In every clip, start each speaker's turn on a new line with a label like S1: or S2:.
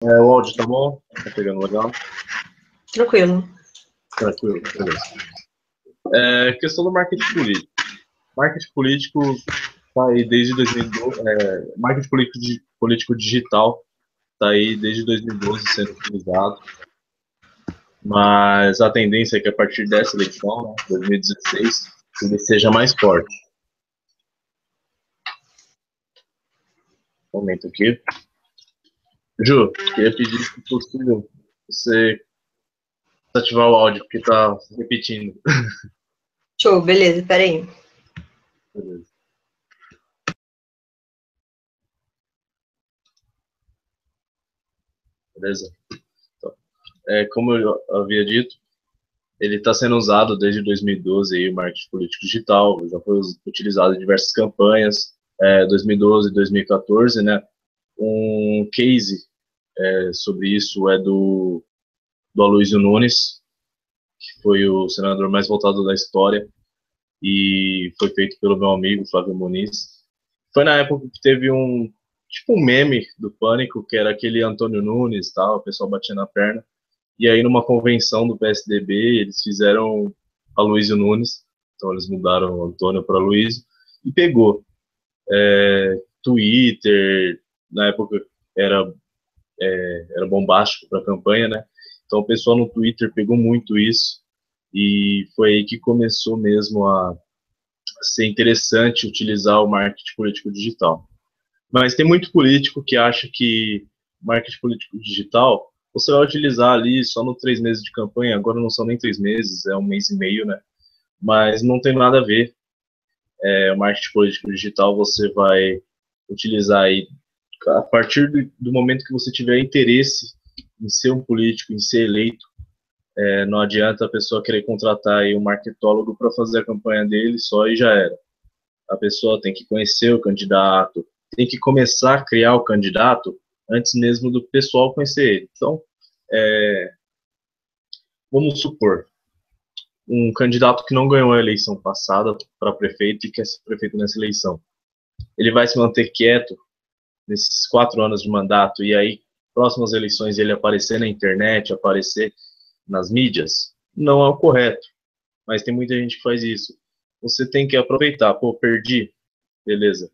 S1: O áudio tá bom? Tá pegando legal?
S2: Tranquilo.
S1: Tranquilo, beleza. Questão do marketing político. Marketing político tá aí desde 2012. Marketing político digital tá aí desde 2012 sendo utilizado. Mas a tendência é que a partir dessa eleição, né, 2016, ele seja mais forte. Um momento aqui. Ju, queria pedir, se possível, você ativar o áudio, porque tá repetindo.
S2: Show, beleza, peraí.
S1: Beleza. Beleza? Então, como eu havia dito, ele está sendo usado desde 2012, aí, o marketing político digital, já foi utilizado em diversas campanhas, 2012 e 2014, né? Um case sobre isso é do Aloysio Nunes, que foi o senador mais votado da história, e foi feito pelo meu amigo Flávio Muniz. Foi na época que teve tipo um meme do Pânico, que era aquele Antônio Nunes, tal, o pessoal batia na perna. E aí, numa convenção do PSDB, eles fizeram Aloysio Nunes, então eles mudaram o Antônio para Aloysio, e pegou. Twitter, na época era bombástico para a campanha, né? Então o pessoal no Twitter pegou muito isso, e foi aí que começou mesmo a ser interessante utilizar o marketing político digital. Mas tem muito político que acha que marketing político digital você vai utilizar ali só no 3 meses de campanha. Agora não são nem 3 meses, é 1 mês e meio, né? Mas não tem nada a ver. O marketing político digital você vai utilizar aí a partir do momento que você tiver interesse em ser um político, em ser eleito. Não adianta a pessoa querer contratar aí um marketólogo para fazer a campanha dele só e já era. A pessoa tem que conhecer o candidato, tem que começar a criar o candidato antes mesmo do pessoal conhecer ele. Então, vamos supor, um candidato que não ganhou a eleição passada para prefeito e quer ser prefeito nessa eleição. Ele vai se manter quieto nesses 4 anos de mandato e aí, próximas eleições, ele aparecer na internet, aparecer nas mídias? Não é o correto, mas tem muita gente que faz isso. Você tem que aproveitar. Pô, perdi? Beleza.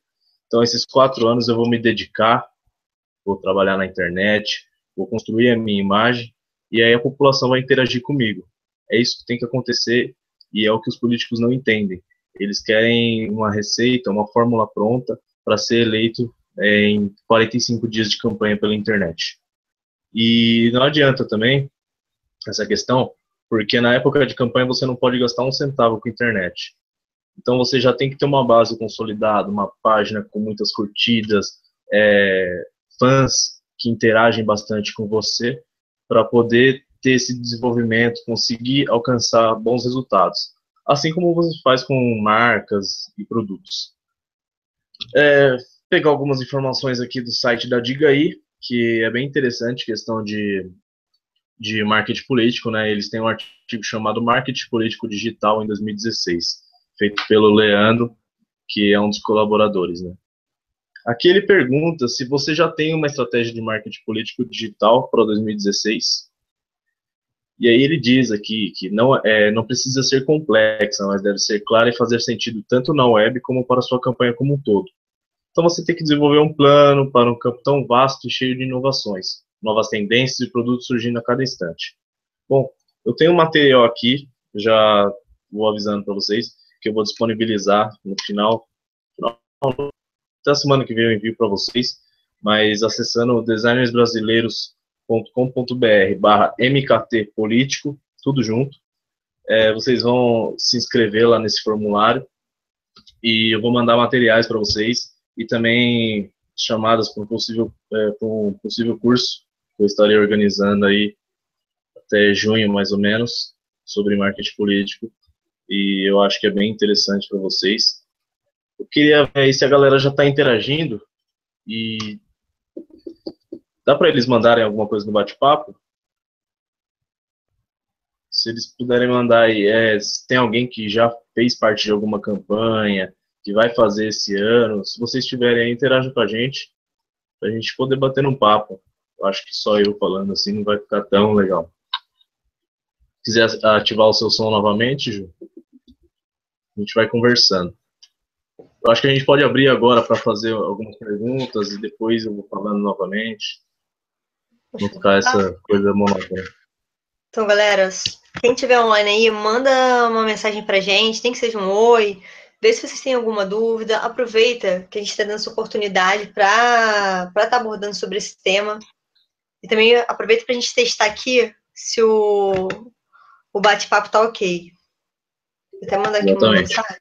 S1: Então, esses 4 anos eu vou me dedicar, vou trabalhar na internet, vou construir a minha imagem, e aí a população vai interagir comigo. É isso que tem que acontecer, e é o que os políticos não entendem. Eles querem uma receita, uma fórmula pronta para ser eleito em 45 dias de campanha pela internet. E não adianta também essa questão, porque na época de campanha você não pode gastar um centavo com internet. Então você já tem que ter uma base consolidada, uma página com muitas curtidas, fãs que interagem bastante com você, para poder ter esse desenvolvimento, conseguir alcançar bons resultados. Assim como você faz com marcas e produtos. Pegar algumas informações aqui do site da Diga aí, que é bem interessante, questão de marketing político, né? Eles têm um artigo chamado Marketing Político Digital em 2016, feito pelo Leandro, que é um dos colaboradores, né? Aqui ele pergunta se você já tem uma estratégia de marketing político digital para 2016. E aí ele diz aqui que não precisa ser complexa, mas deve ser clara e fazer sentido tanto na web como para a sua campanha como um todo. Então você tem que desenvolver um plano para um campo tão vasto e cheio de inovações, novas tendências e produtos surgindo a cada instante. Bom, eu tenho um material aqui, já vou avisando para vocês, que eu vou disponibilizar no final até a semana que vem eu envio para vocês, mas acessando designersbrasileiros.com.br/mkt político, tudo junto, vocês vão se inscrever lá nesse formulário e eu vou mandar materiais para vocês e também chamadas para um possível curso que eu estarei organizando aí até junho, mais ou menos, sobre marketing político, e eu acho que é bem interessante para vocês. Eu queria ver se a galera já está interagindo e dá para eles mandarem alguma coisa no bate-papo? Se eles puderem mandar aí, se tem alguém que já fez parte de alguma campanha, que vai fazer esse ano, se vocês tiverem aí, interajam com a gente, para a gente poder bater um papo. Eu acho que só eu falando assim não vai ficar tão legal. Se quiser ativar o seu som novamente, Ju, a gente vai conversando. Eu acho que a gente pode abrir agora para fazer algumas perguntas e depois eu vou falando novamente. Não ficar essa coisa monótona.
S2: Então, galera, quem tiver online aí, manda uma mensagem pra gente, nem que seja um oi, vê se vocês têm alguma dúvida, aproveita que a gente está dando essa oportunidade para estar abordando sobre esse tema. E também aproveita para a gente testar aqui se o bate-papo tá ok. Vou até mandar aqui uma mensagem.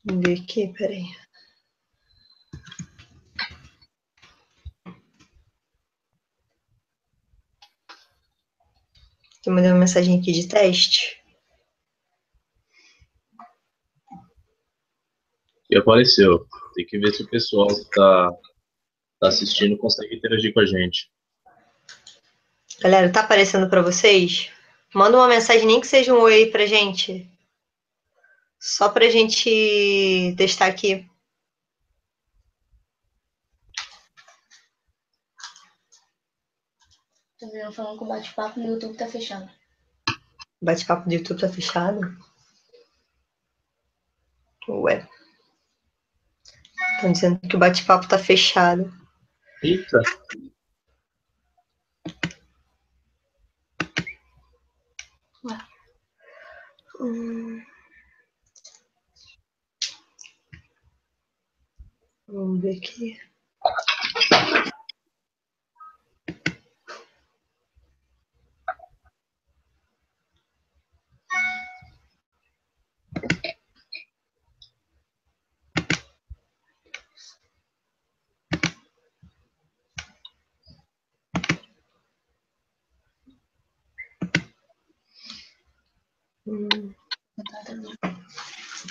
S2: Vamos ver aqui, peraí. Estou mandando uma mensagem aqui de teste.
S1: E apareceu. Tem que ver se o pessoal que tá assistindo consegue interagir com a gente.
S2: Galera, tá aparecendo para vocês? Manda uma mensagem, nem que seja um oi aí pra gente. Só pra gente testar aqui.
S3: Tô vendo falando que o bate-papo no YouTube tá fechado.
S2: O bate-papo do YouTube tá fechado? Ué. Estão dizendo que o bate-papo tá fechado.
S1: Eita!
S2: Vamos ver aqui.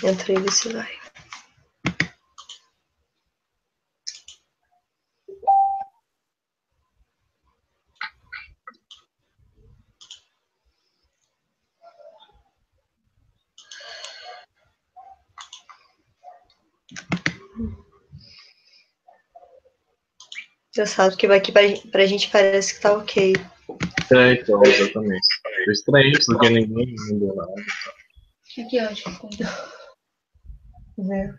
S2: Entra aí, vê se vai. Já sabe que vai aqui pra gente parece que tá ok.
S1: Então, exatamente. Eu estranhei porque ninguém mandou nada.
S3: Aqui, ó, acho que
S2: Né?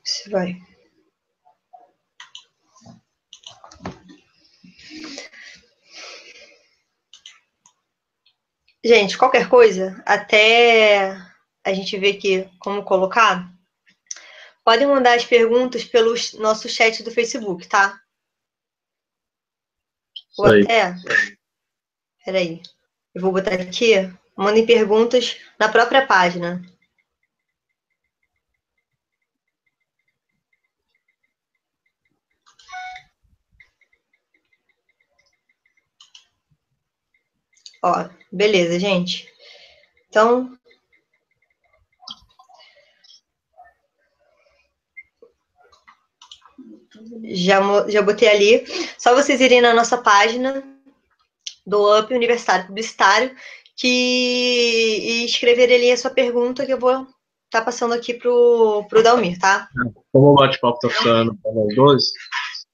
S2: Se vai. Gente, qualquer coisa, até a gente ver aqui como colocar, podem mandar as perguntas pelo nosso chat do Facebook, tá? Ou até... Peraí. Eu vou botar aqui, mandem perguntas na própria página. Ó, beleza, gente. Então, já botei ali. Só vocês irem na nossa página do UP Universitário Publicitário e escrever ali a sua pergunta que eu vou estar passando aqui pro Dalmir, tá?
S1: Como o bate-papo tá funcionando para nós dois,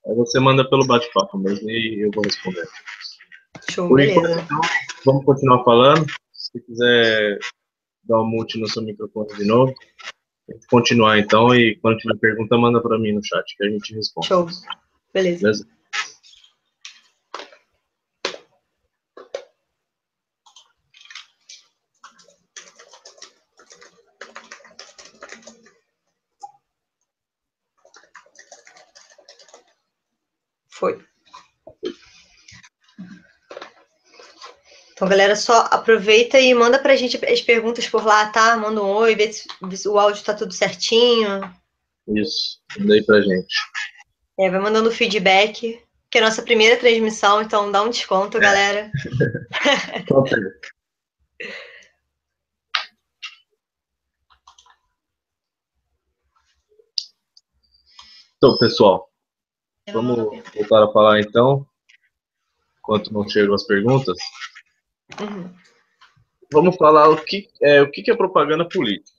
S1: aí você manda pelo bate-papo mesmo e eu vou responder.
S2: Show,
S1: Por
S2: beleza.
S1: enquanto, então, vamos continuar falando. Se você quiser dar um mute no seu microfone de novo, continuar então, e quando tiver pergunta, manda para mim no chat que a gente responde.
S2: Show. Beleza.
S1: Beleza?
S2: Foi. Então, galera, só aproveita e manda pra gente as perguntas por lá, tá? Manda um oi, vê se o áudio tá tudo certinho.
S1: Isso, manda aí pra gente.
S2: Vai mandando feedback, que é a nossa primeira transmissão, então dá um desconto, galera.
S1: Então, pessoal, vamos voltar a falar então, enquanto não chegam as perguntas. Vamos falar o que é propaganda política.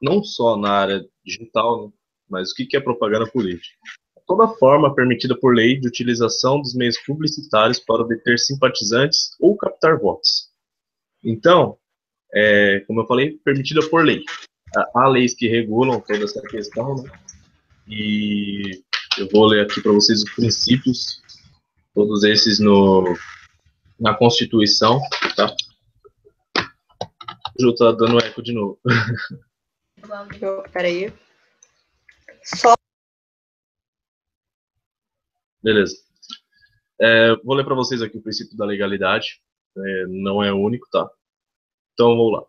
S1: Não só na área digital, né, mas o que é propaganda política. Toda forma permitida por lei de utilização dos meios publicitários para obter simpatizantes ou captar votos. Então, como eu falei, permitida por lei. Há leis que regulam toda essa questão, né? E eu vou ler aqui para vocês os princípios, todos esses na Constituição, tá? O Ju tá dando eco de novo.
S2: Peraí. Só.
S1: Beleza. Vou ler para vocês aqui o princípio da legalidade. Não é o único, tá? Então, vamos lá.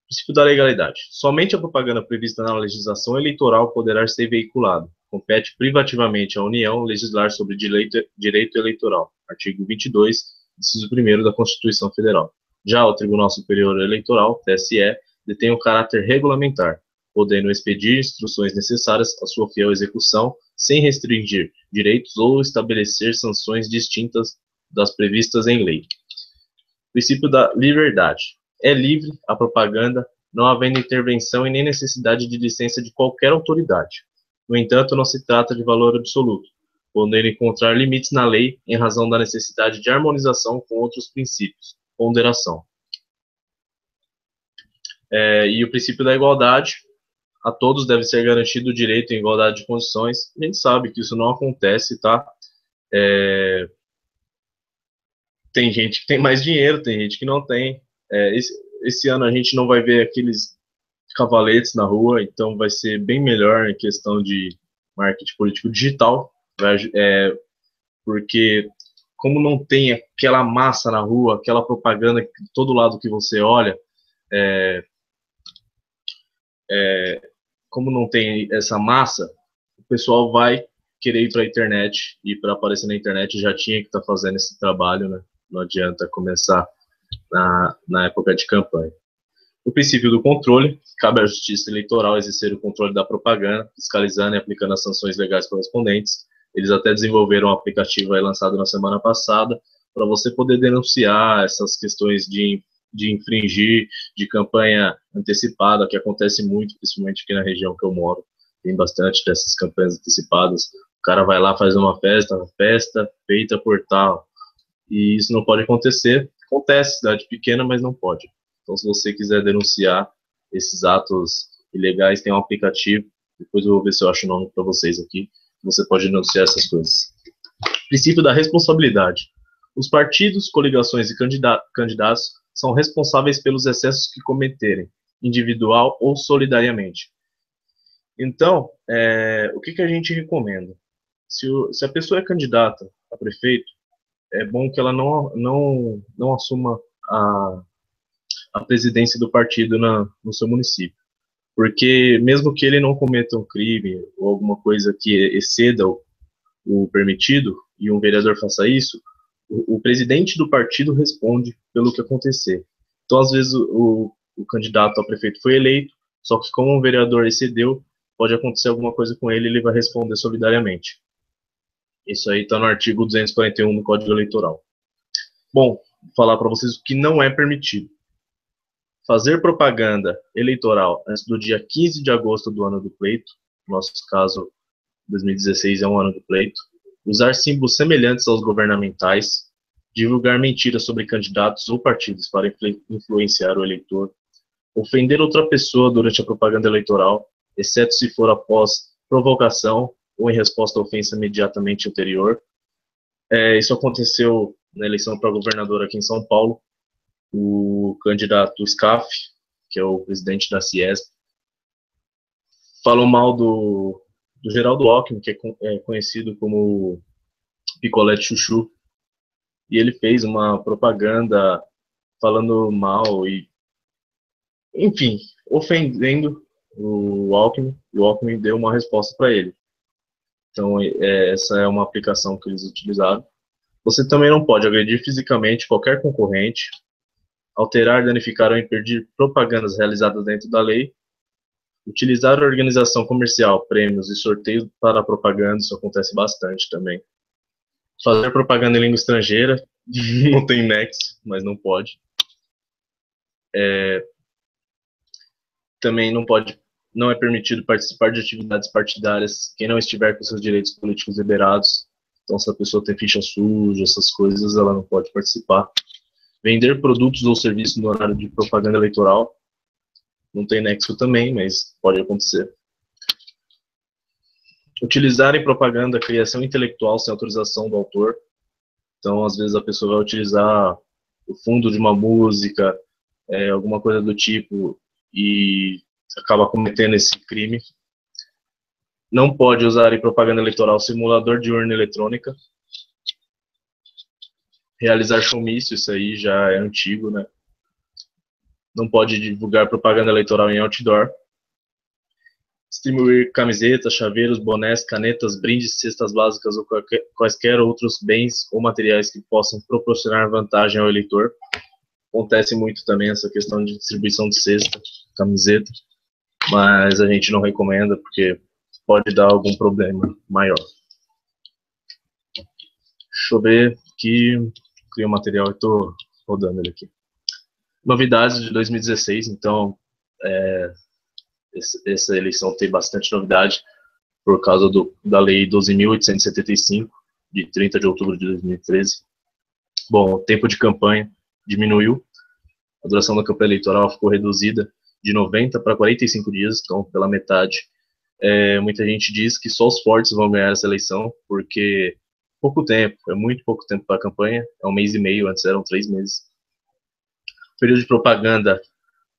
S1: Princípio da legalidade. Somente a propaganda prevista na legislação eleitoral poderá ser veiculada. Compete privativamente à União legislar sobre direito eleitoral. Artigo 22, inciso 1º da Constituição Federal. Já o Tribunal Superior Eleitoral, TSE, detém o caráter regulamentar, podendo expedir instruções necessárias à sua fiel execução, sem restringir direitos ou estabelecer sanções distintas das previstas em lei. Princípio da liberdade. É livre a propaganda, não havendo intervenção e nem necessidade de licença de qualquer autoridade. No entanto, não se trata de valor absoluto, podendo encontrar limites na lei em razão da necessidade de harmonização com outros princípios. Ponderação. E o princípio da igualdade. A todos deve ser garantido o direito em igualdade de condições. A gente sabe que isso não acontece, tá? Tem gente que tem mais dinheiro, tem gente que não tem. Esse ano a gente não vai ver aqueles cavaletes na rua, então vai ser bem melhor em questão de marketing político digital, porque como não tem aquela massa na rua, aquela propaganda de todo lado que você olha, como não tem essa massa, o pessoal vai querer ir para a internet, e para aparecer na internet já tinha que estar fazendo esse trabalho, né? Não adianta começar na época de campanha. O princípio do controle. Cabe à Justiça Eleitoral exercer o controle da propaganda, fiscalizando e aplicando as sanções legais correspondentes. Eles até desenvolveram um aplicativo aí lançado na semana passada para você poder denunciar essas questões de infringir, de campanha antecipada, que acontece muito, principalmente aqui na região que eu moro. Tem bastante dessas campanhas antecipadas. O cara vai lá, faz uma festa feita por tal. E isso não pode acontecer. Acontece, cidade pequena, mas não pode. Então, se você quiser denunciar esses atos ilegais, tem um aplicativo. Depois eu vou ver se eu acho o nome para vocês aqui. Você pode denunciar essas coisas. Princípio da responsabilidade. Os partidos, coligações e candidatos são responsáveis pelos excessos que cometerem, individual ou solidariamente. Então, o que a gente recomenda? Se a pessoa é candidata a prefeito, é bom que ela não assuma a presidência do partido no seu município. Porque mesmo que ele não cometa um crime ou alguma coisa que exceda o permitido, e um vereador faça isso, o presidente do partido responde pelo que acontecer. Então, às vezes, o candidato a prefeito foi eleito, só que como um vereador excedeu, pode acontecer alguma coisa com ele, ele vai responder solidariamente. Isso aí está no artigo 241 do Código Eleitoral. Bom, vou falar para vocês o que não é permitido. Fazer propaganda eleitoral antes do dia 15 de agosto do ano do pleito, no nosso caso, 2016 é um ano do pleito, usar símbolos semelhantes aos governamentais, divulgar mentiras sobre candidatos ou partidos para influenciar o eleitor, ofender outra pessoa durante a propaganda eleitoral, exceto se for após provocação ou em resposta à ofensa imediatamente anterior. Isso aconteceu na eleição para governador aqui em São Paulo. O candidato Scaff, que é o presidente da Ciesp, falou mal do Geraldo Alckmin, que é conhecido como picolé de chuchu, e ele fez uma propaganda falando mal e, enfim, ofendendo o Alckmin, e o Alckmin deu uma resposta para ele. Então, essa é uma aplicação que eles utilizaram. Você também não pode agredir fisicamente qualquer concorrente, alterar, danificar ou impedir propagandas realizadas dentro da lei, utilizar a organização comercial, prêmios e sorteios para propaganda, isso acontece bastante também. Fazer propaganda em língua estrangeira, não tem nexo, mas não pode. Também não é permitido participar de atividades partidárias quem não estiver com seus direitos políticos liberados. Então, se a pessoa tem ficha suja, essas coisas, ela não pode participar. Vender produtos ou serviços no horário de propaganda eleitoral, não tem nexo também, mas pode acontecer. Utilizar em propaganda a criação intelectual sem autorização do autor. Então, às vezes a pessoa vai utilizar o fundo de uma música, alguma coisa do tipo, e acaba cometendo esse crime. Não pode usar em propaganda eleitoral simulador de urna eletrônica. Realizar showmício, isso aí já é antigo, né? Não pode divulgar propaganda eleitoral em outdoor. Distribuir camisetas, chaveiros, bonés, canetas, brindes, cestas básicas ou quaisquer outros bens ou materiais que possam proporcionar vantagem ao eleitor. Acontece muito também essa questão de distribuição de cesta, camiseta, mas a gente não recomenda porque pode dar algum problema maior. Deixa eu ver aqui, criei o material e estou rodando ele aqui. Novidades de 2016, então essa eleição tem bastante novidade por causa da Lei 12.875, de 30 de outubro de 2013. Bom, o tempo de campanha diminuiu, a duração da campanha eleitoral ficou reduzida de 90 para 45 dias, então pela metade. Muita gente diz que só os fortes vão ganhar essa eleição, porque pouco tempo, é muito pouco tempo para a campanha, é 1 mês e meio, antes eram 3 meses. O período de propaganda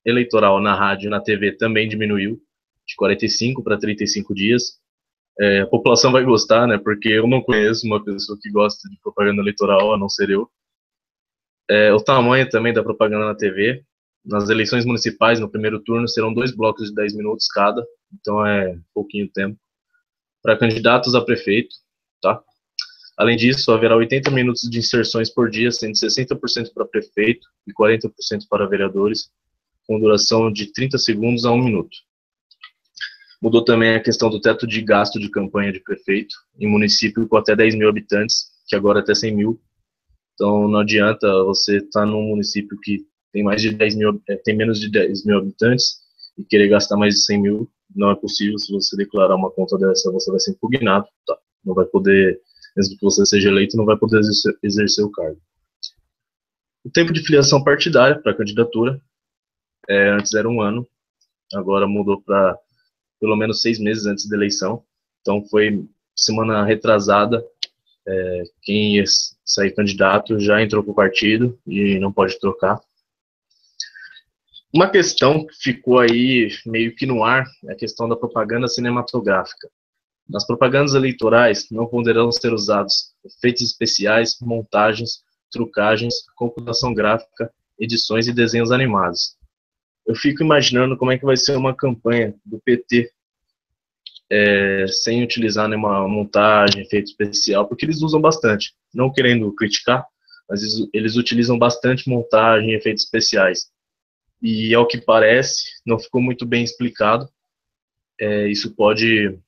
S1: eleitoral na rádio e na TV também diminuiu, de 45 para 35 dias. A população vai gostar, né, porque eu não conheço uma pessoa que gosta de propaganda eleitoral, a não ser eu. O tamanho também da propaganda na TV. Nas eleições municipais, no primeiro turno, serão 2 blocos de 10 minutos cada, então é pouquinho tempo. Para candidatos a prefeito, tá? Além disso, haverá 80 minutos de inserções por dia, sendo 60% para prefeito e 40% para vereadores, com duração de 30 segundos a 1 minuto. Mudou também a questão do teto de gasto de campanha de prefeito, em município com até 10 mil habitantes, que agora é até 100 mil. Então, não adianta você estar num município que tem tem menos de 10 mil habitantes e querer gastar mais de 100 mil. Não é possível. Se você declarar uma conta dessa, você vai ser impugnado, tá? Não vai poder, mesmo que você seja eleito, não vai poder exercer o cargo. O tempo de filiação partidária para a candidatura, antes era 1 ano, agora mudou para pelo menos 6 meses antes da eleição. Então foi semana retrasada, quem ia sair candidato já entrou para o partido e não pode trocar. Uma questão que ficou aí meio que no ar é a questão da propaganda cinematográfica. Nas propagandas eleitorais não poderão ser usados efeitos especiais, montagens, trucagens, computação gráfica, edições e desenhos animados. Eu fico imaginando como é que vai ser uma campanha do PT sem utilizar nenhuma montagem, efeito especial, porque eles usam bastante. Não querendo criticar, mas eles utilizam bastante montagem e efeitos especiais. E ao que parece, não ficou muito bem explicado. Isso pode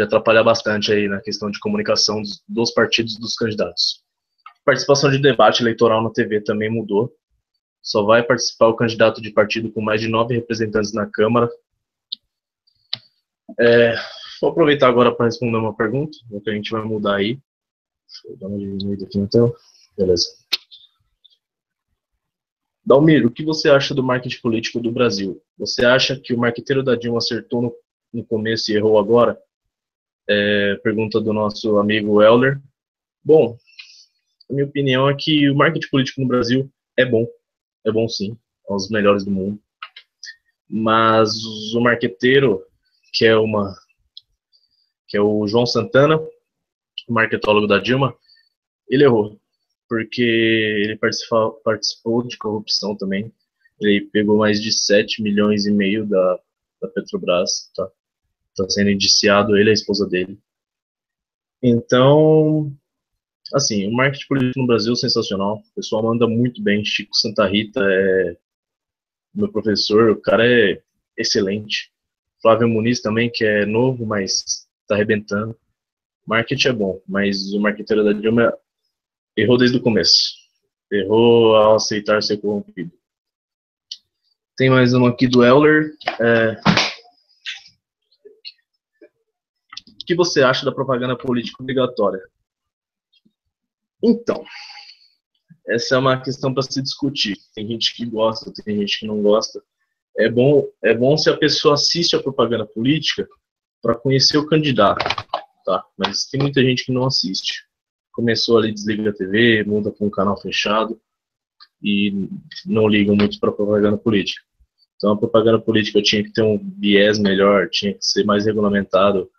S1: atrapalhar bastante aí na questão de comunicação dos partidos dos candidatos. A participação de debate eleitoral na TV também mudou. Só vai participar o candidato de partido com mais de 9 representantes na Câmara. Vou aproveitar agora para responder uma pergunta, que a gente vai mudar aí. Deixa eu dar uma diminuída aqui na tela. Beleza. Dalmir, o que você acha do marketing político do Brasil? Você acha que o marqueteiro da Dilma acertou no começo e errou agora? Pergunta do nosso amigo Euler. Bom, a minha opinião é que o marketing político no Brasil é bom sim, é um dos melhores do mundo. Mas o marqueteiro, que é o João Santana, o marketólogo da Dilma, ele errou, porque ele participou de corrupção também. Ele pegou mais de 7,5 milhões da Petrobras, tá? Está sendo indiciado ele e a esposa dele. Então, assim, o marketing político no Brasil é sensacional. O pessoal manda muito bem. Chico Santa Rita é meu professor, o cara é excelente. Flávio Muniz também, que é novo, mas está arrebentando. Marketing é bom, mas o marqueteiro da Dilma errou desde o começo. Errou ao aceitar ser corrompido. Tem mais uma aqui do Euler. O que você acha da propaganda política obrigatória? Então, essa é uma questão para se discutir. Tem gente que gosta, tem gente que não gosta. É bom se a pessoa assiste a propaganda política para conhecer o candidato, tá? Mas tem muita gente que não assiste. Começou ali, desliga a TV, muda para um canal fechado e não ligam muito para propaganda política. Então a propaganda política tinha que ter um viés melhor, tinha que ser mais regulamentado,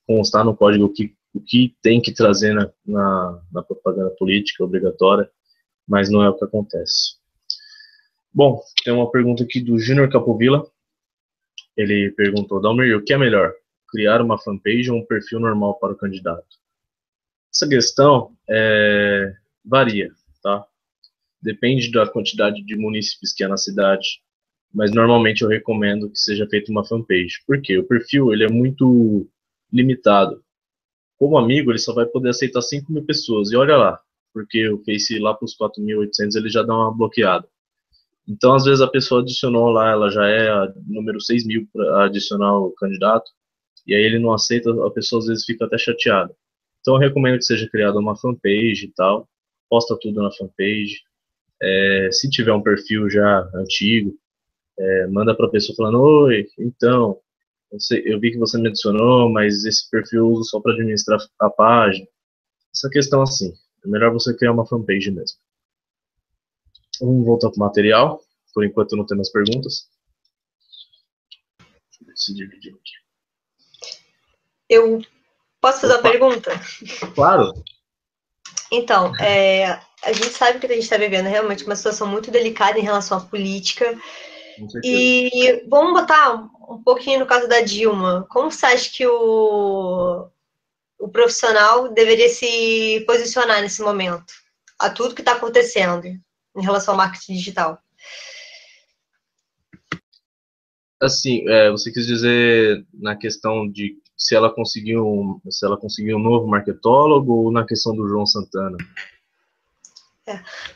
S1: constar no código o que tem que trazer na propaganda política obrigatória, mas não é o que acontece. Bom, tem uma pergunta aqui do Júnior Capovilla. Ele perguntou: Dalmir, o que é melhor? Criar uma fanpage ou um perfil normal para o candidato? Essa questão varia, tá? Depende da quantidade de munícipes que há na cidade, mas normalmente eu recomendo que seja feita uma fanpage. Por quê? O perfil ele é muito limitado. Como amigo, ele só vai poder aceitar 5.000 pessoas, e olha lá, porque o Face lá para os 4.800 ele já dá uma bloqueada. Então, às vezes a pessoa adicionou lá, ela já é a número 6.000 para adicionar o candidato, e aí ele não aceita, a pessoa às vezes fica até chateada. Então eu recomendo que seja criada uma fanpage e tal, posta tudo na fanpage. Se tiver um perfil já antigo, manda para a pessoa falando: oi, então, eu vi que você me adicionou, mas esse perfil eu uso só para administrar a página. Essa questão assim, é melhor você criar uma fanpage mesmo. Vamos voltar para o material, por enquanto não tem mais perguntas. Deixa eu se dividir aqui.
S2: Eu posso fazer uma pergunta?
S1: Claro.
S2: Então, a gente sabe que a gente está vivendo realmente uma situação muito delicada em relação à política. E vamos botar um pouquinho no caso da Dilma. Como você acha que o profissional deveria se posicionar nesse momento? A tudo que está acontecendo em relação ao marketing digital.
S1: Assim, você quis dizer na questão de se ela conseguiu um novo marketólogo ou na questão do João Santana?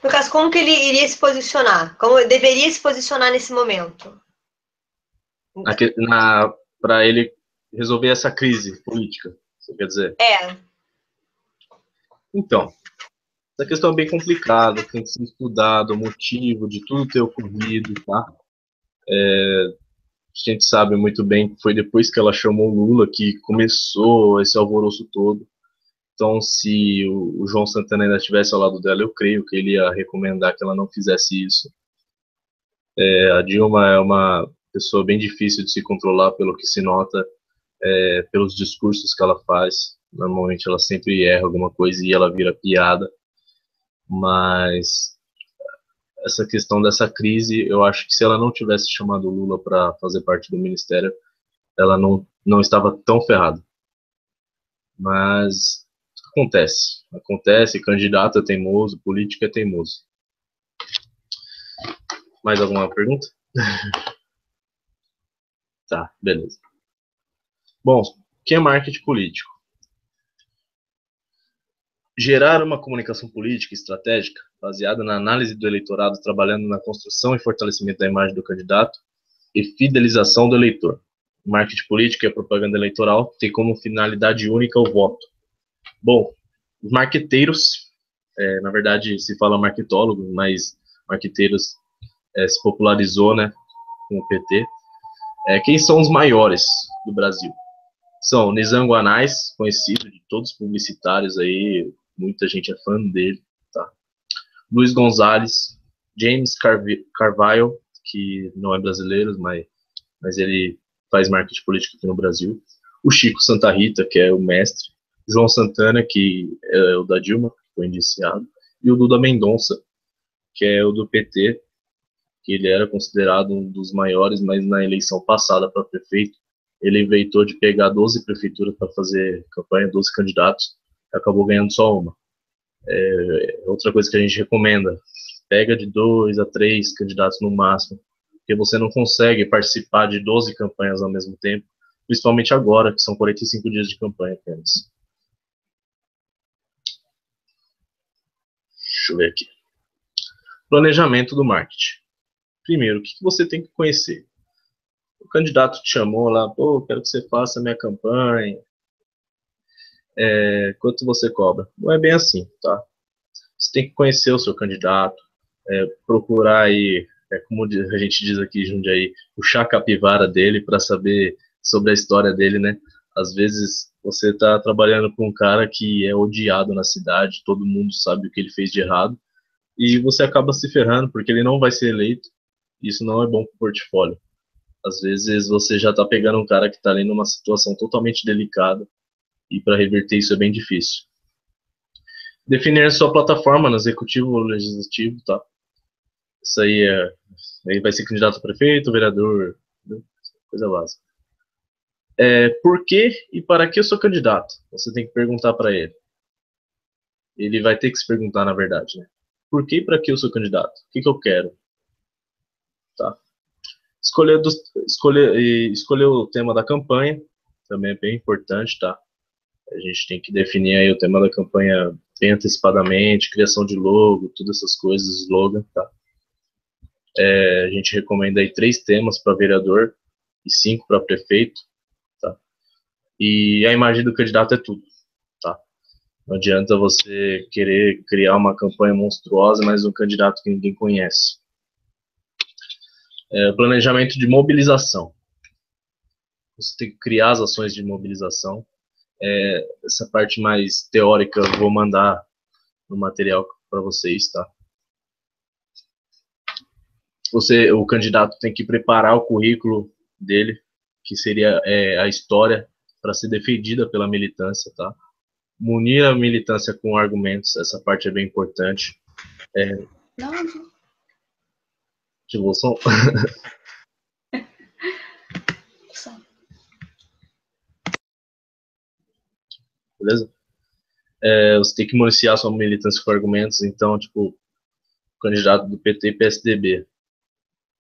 S2: No caso, como que ele iria se posicionar? Como ele deveria se posicionar nesse momento?
S1: Para ele resolver essa crise política, você quer dizer? Então, essa questão é bem complicada, tem que ser estudado o motivo de tudo ter ocorrido, tá? A gente sabe muito bem que foi depois que ela chamou o Lula que começou esse alvoroço todo. Então, se o João Santana ainda estivesse ao lado dela, eu creio que ele ia recomendar que ela não fizesse isso. A Dilma é uma pessoa bem difícil de se controlar, pelo que se nota, pelos discursos que ela faz. Normalmente ela sempre erra alguma coisa e ela vira piada. Mas essa questão dessa crise, eu acho que se ela não tivesse chamado o Lula para fazer parte do ministério, ela não estava tão ferrada. Mas acontece, candidato é teimoso, político é teimoso. Mais alguma pergunta? Tá, beleza. Bom, o que é marketing político? Gerar uma comunicação política estratégica baseada na análise do eleitorado, trabalhando na construção e fortalecimento da imagem do candidato e fidelização do eleitor. O marketing político e a propaganda eleitoral tem como finalidade única o voto. Bom, os marqueteiros, na verdade se fala marketólogo, mas marqueteiros se popularizou, né, com o PT. Quem são os maiores do Brasil? São Nizam Guanais, conhecido de todos os publicitários aí, muita gente é fã dele, tá? Luiz Gonzalez, James Carvajal, que não é brasileiro, mas ele faz marketing político aqui no Brasil. O Chico Santa Rita, que é o mestre. João Santana, que é o da Dilma, que foi indiciado. E o Duda Mendonça, que é o do PT, que ele era considerado um dos maiores, mas na eleição passada para prefeito, ele inventou de pegar 12 prefeituras para fazer campanha, 12 candidatos, e acabou ganhando só uma. Outra coisa que a gente recomenda, pega de 2 a 3 candidatos no máximo, porque você não consegue participar de 12 campanhas ao mesmo tempo, principalmente agora, que são 45 dias de campanha apenas. Deixa eu ver aqui. Planejamento do marketing. Primeiro, o que você tem que conhecer? O candidato te chamou lá, pô, quero que você faça a minha campanha. Quanto você cobra? Não é bem assim, tá? Você tem que conhecer o seu candidato, procurar aí, como a gente diz aqui em Jundiaí, puxar a capivara dele para saber sobre a história dele, né? Às vezes você está trabalhando com um cara que é odiado na cidade, todo mundo sabe o que ele fez de errado, e você acaba se ferrando porque ele não vai ser eleito. Isso não é bom para o portfólio. Às vezes você já está pegando um cara que está ali numa situação totalmente delicada, e para reverter isso é bem difícil. Definir a sua plataforma no executivo ou legislativo, tá? Isso aí vai ser candidato a prefeito, vereador, coisa básica. Por que e para que eu sou candidato? Você tem que perguntar para ele. Ele vai ter que se perguntar, na verdade, né? Por que e para que eu sou candidato? O que eu quero? Tá? Escolher o tema da campanha, também é bem importante, tá? A gente tem que definir aí o tema da campanha bem antecipadamente, criação de logo, todas essas coisas, slogan, tá? A gente recomenda aí 3 temas para vereador e 5 para prefeito, tá? E a imagem do candidato é tudo, tá? Não adianta você querer criar uma campanha monstruosa, mas um candidato que ninguém conhece. Planejamento de mobilização. Você tem que criar as ações de mobilização. Essa parte mais teórica eu vou mandar no material para vocês, tá? O candidato tem que preparar o currículo dele, que seria a história para ser defendida pela militância, tá? Munir a militância com argumentos, essa parte é bem importante.
S3: Não.
S1: Devolução. Beleza? Você tem que municiar sua militância com argumentos, então, tipo, o candidato do PT e PSDB,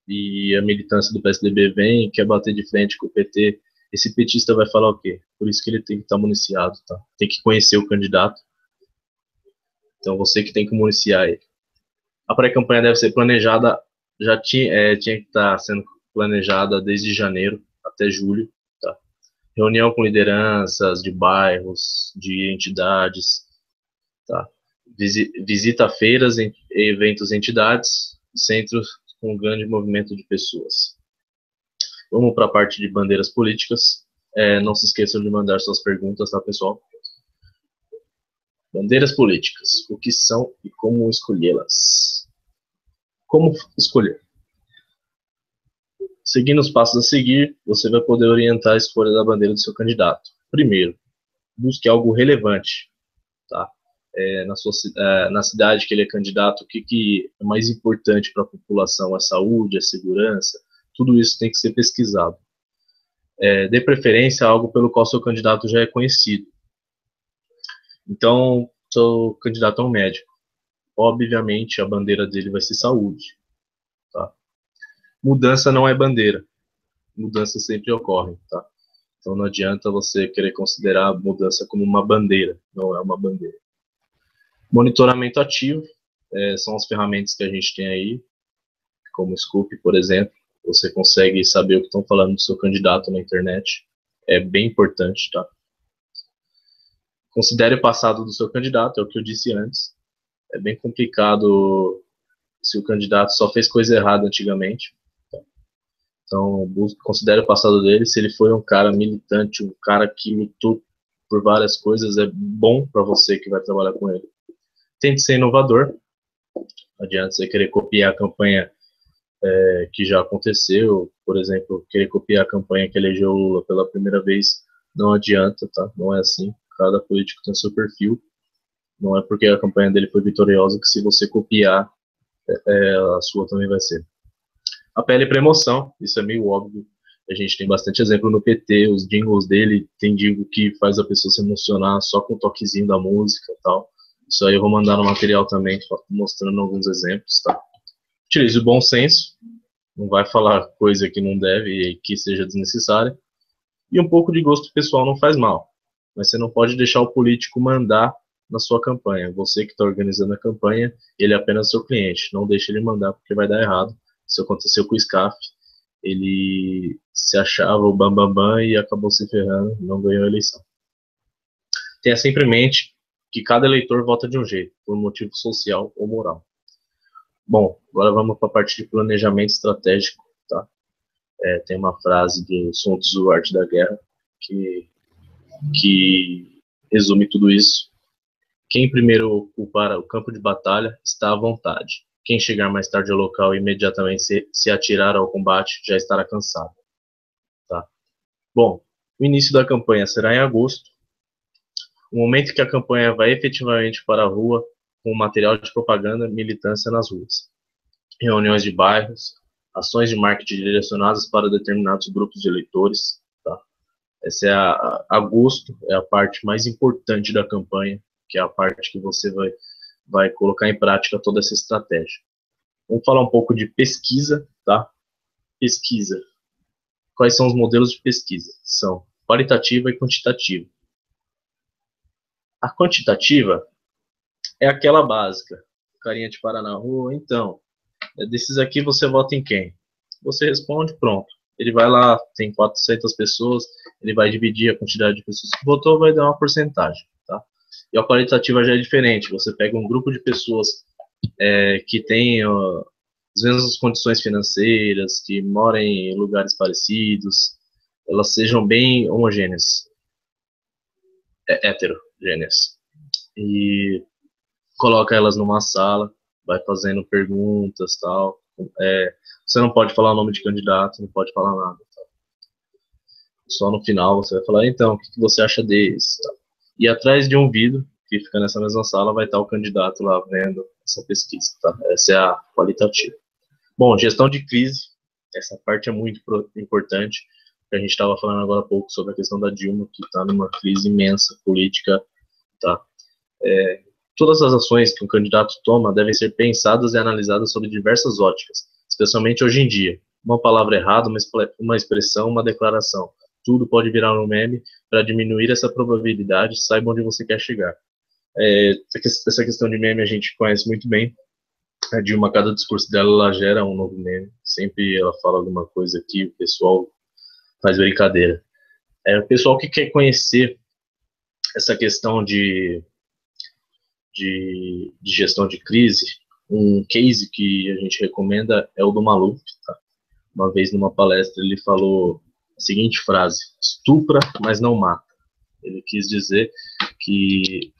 S1: e a militância do PSDB vem e quer bater de frente com o PT, esse petista vai falar o quê? Por isso que ele tem que estar municiado, tá? Tem que conhecer o candidato, então você que tem que municiar ele. A pré-campanha deve ser planejada, tinha que estar sendo planejada desde janeiro até julho, tá? Reunião com lideranças de bairros, de entidades, tá? Visita a feiras, eventos, entidades, centros com um grande movimento de pessoas. Vamos para a parte de bandeiras políticas. Não se esqueçam de mandar suas perguntas, tá, pessoal? Bandeiras políticas. O que são e como escolhê-las? Como escolher? Seguindo os passos a seguir, você vai poder orientar a escolha da bandeira do seu candidato. Primeiro, busque algo relevante, tá? Na cidade que ele é candidato, o que é mais importante para a população? A saúde, a segurança, tudo isso tem que ser pesquisado. Dê preferência a algo pelo qual seu candidato já é conhecido. Então, seu candidato é um médico. Obviamente, a bandeira dele vai ser saúde. Tá? Mudança não é bandeira. Mudança sempre ocorre. Tá? Então, não adianta você querer considerar a mudança como uma bandeira. Não é uma bandeira. Monitoramento ativo são as ferramentas que a gente tem aí, como o Scoop, por exemplo. Você consegue saber o que estão falando do seu candidato na internet. É bem importante, tá? Considere o passado do seu candidato, é o que eu disse antes. É bem complicado se o candidato só fez coisa errada antigamente. Tá? Então, considere o passado dele. Se ele foi um cara militante, um cara que lutou por várias coisas, é bom para você que vai trabalhar com ele. Tente ser inovador. Não adianta você querer copiar a campanha que já aconteceu. Por exemplo, querer copiar a campanha que elegeu o Lula pela primeira vez. Não adianta, tá? Não é assim. Cada político tem seu perfil. Não é porque a campanha dele foi vitoriosa que se você copiar, a sua também vai ser. Apele para emoção. Isso é meio óbvio. A gente tem bastante exemplo no PT, os jingles dele, tem jingle que faz a pessoa se emocionar só com o toquezinho da música e tal. Isso aí eu vou mandar no material também, mostrando alguns exemplos, tá? Utilize o bom senso, não vai falar coisa que não deve e que seja desnecessária. E um pouco de gosto pessoal não faz mal, mas você não pode deixar o político mandar na sua campanha. Você que está organizando a campanha, ele é apenas seu cliente, não deixe ele mandar porque vai dar errado. Isso aconteceu com o SCAF, ele se achava o bambambam e acabou se ferrando, não ganhou a eleição. Tenha sempre em mente que cada eleitor vota de um jeito, por motivo social ou moral. Bom, agora vamos para a parte de planejamento estratégico, tá? Tem uma frase do Sun Tzu, Arte da Guerra, que resume tudo isso. Quem primeiro ocupar o campo de batalha está à vontade. Quem chegar mais tarde ao local e imediatamente se atirar ao combate já estará cansado. Tá? Bom, o início da campanha será em agosto, o momento que a campanha vai efetivamente para a rua com material de propaganda e militância nas ruas. Reuniões de bairros, ações de marketing direcionadas para determinados grupos de eleitores. Tá? Essa é agosto, é a parte mais importante da campanha, que é a parte que você vai colocar em prática toda essa estratégia. Vamos falar um pouco de pesquisa, tá? Pesquisa. Quais são os modelos de pesquisa? São qualitativa e quantitativa. A quantitativa é aquela básica. O carinha te para na rua, então, desses aqui você vota em quem? Você responde, pronto. Ele vai lá, tem 400 pessoas, ele vai dividir a quantidade de pessoas que votou, vai dar uma porcentagem, tá? E a qualitativa já é diferente. Você pega um grupo de pessoas que têm as mesmas condições financeiras, que moram em lugares parecidos, elas sejam bem homogêneas, heterogêneas. E coloca elas numa sala, vai fazendo perguntas, tal. Você não pode falar o nome de candidato, não pode falar nada. Tal. Só no final você vai falar, então, o que você acha desse? Tal. E atrás de um vidro, que fica nessa mesma sala, vai estar o candidato lá vendo essa pesquisa. Tá? Essa é a qualitativa. Bom, gestão de crise, essa parte é muito importante. A gente estava falando agora há pouco sobre a questão da Dilma, que está numa crise imensa política. Tá? Todas as ações que um candidato toma devem ser pensadas e analisadas sob diversas óticas, especialmente hoje em dia. Uma palavra errada, uma expressão, uma declaração. Tudo pode virar um meme. Para diminuir essa probabilidade, saiba onde você quer chegar. Essa questão de meme a gente conhece muito bem. A Dilma, cada discurso dela, ela gera um novo meme. Sempre ela fala alguma coisa aqui, o pessoal faz brincadeira. O pessoal que quer conhecer essa questão de gestão de crise, um case que a gente recomenda é o do Maluf. Tá? Uma vez numa palestra ele falou a seguinte frase: estupra, mas não mata. Ele quis dizer que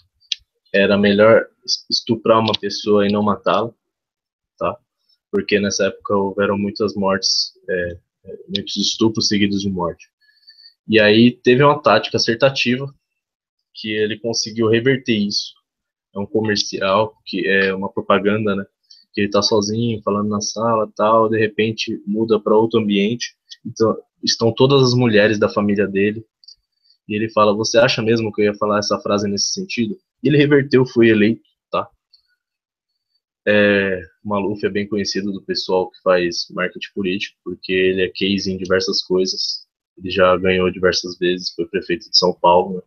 S1: era melhor estuprar uma pessoa e não matá-la, tá? Porque nessa época houveram muitas mortes, muitos estupros seguidos de morte. E aí teve uma tática acertativa que ele conseguiu reverter isso. É um comercial, que é uma propaganda, né? Que ele tá sozinho, falando na sala, tal, de repente muda para outro ambiente, então estão todas as mulheres da família dele, e ele fala, você acha mesmo que eu ia falar essa frase nesse sentido? E ele reverteu, foi eleito, tá? O Maluf é bem conhecido do pessoal que faz marketing político, porque ele é case em diversas coisas, ele já ganhou diversas vezes, foi prefeito de São Paulo, né?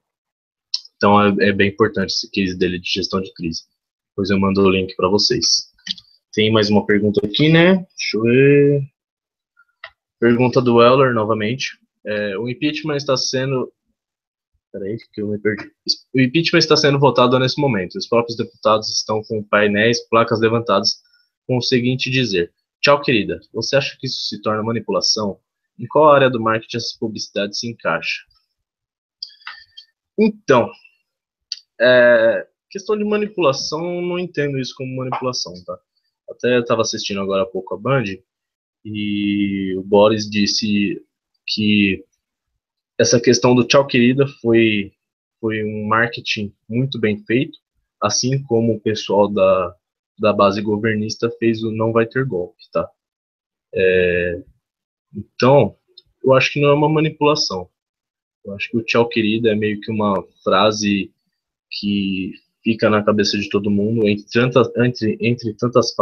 S1: Então é bem importante esse case dele de gestão de crise. Depois eu mando o link para vocês. Tem mais uma pergunta aqui, né? Deixa eu ver. Pergunta do Weller, novamente. O impeachment está sendo... Peraí, que eu me perdi. O impeachment está sendo votado nesse momento. Os próprios deputados estão com painéis, placas levantadas, com o seguinte dizer: tchau, querida. Você acha que isso se torna manipulação? Em qual área do marketing essa publicidade se encaixa? Então, questão de manipulação, não entendo isso como manipulação, tá? Até estava assistindo agora há pouco a Band, e o Boris disse que essa questão do tchau, querida, foi um marketing muito bem feito, assim como o pessoal da base governista fez o não vai ter golpe, tá? Então, eu acho que não é uma manipulação. Eu acho que o tchau querido é meio que uma frase que fica na cabeça de todo mundo, entre tantas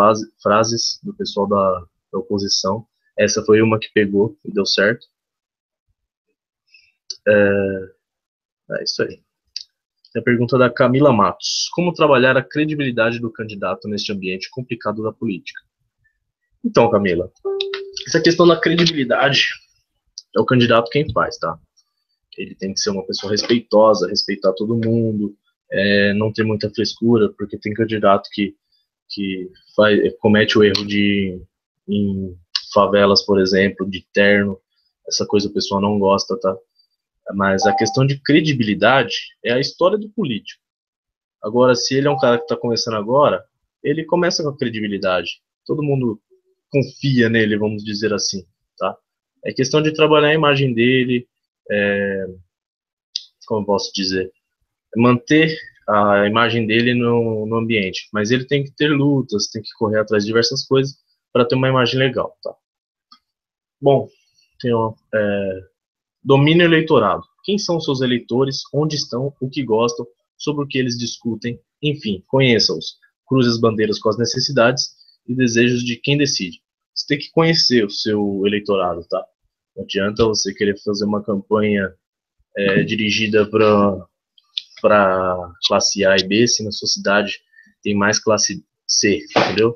S1: frases do pessoal da oposição. Essa foi uma que pegou e deu certo. É isso aí. Tem a pergunta da Camila Matos. Como trabalhar a credibilidade do candidato neste ambiente complicado da política? Então, Camila, essa questão da credibilidade é o candidato quem faz, tá? Ele tem que ser uma pessoa respeitosa, respeitar todo mundo, não ter muita frescura, porque tem candidato que comete o erro de, em favelas, por exemplo, de terno, essa coisa o pessoal não gosta, tá? Mas a questão de credibilidade é a história do político. Agora, se ele é um cara que está começando agora, ele começa com a credibilidade. Todo mundo confia nele, vamos dizer assim, tá? É questão de trabalhar a imagem dele, como eu posso dizer, manter a imagem dele no ambiente. Mas ele tem que ter lutas, tem que correr atrás de diversas coisas para ter uma imagem legal, tá? Bom, domínio eleitorado. Quem são seus eleitores, onde estão, o que gostam, sobre o que eles discutem, enfim, conheça-os. Cruze as bandeiras com as necessidades e desejos de quem decide. Você tem que conhecer o seu eleitorado, tá? Não adianta você querer fazer uma campanha dirigida para classe A e B, se na sua cidade tem mais classe C, entendeu?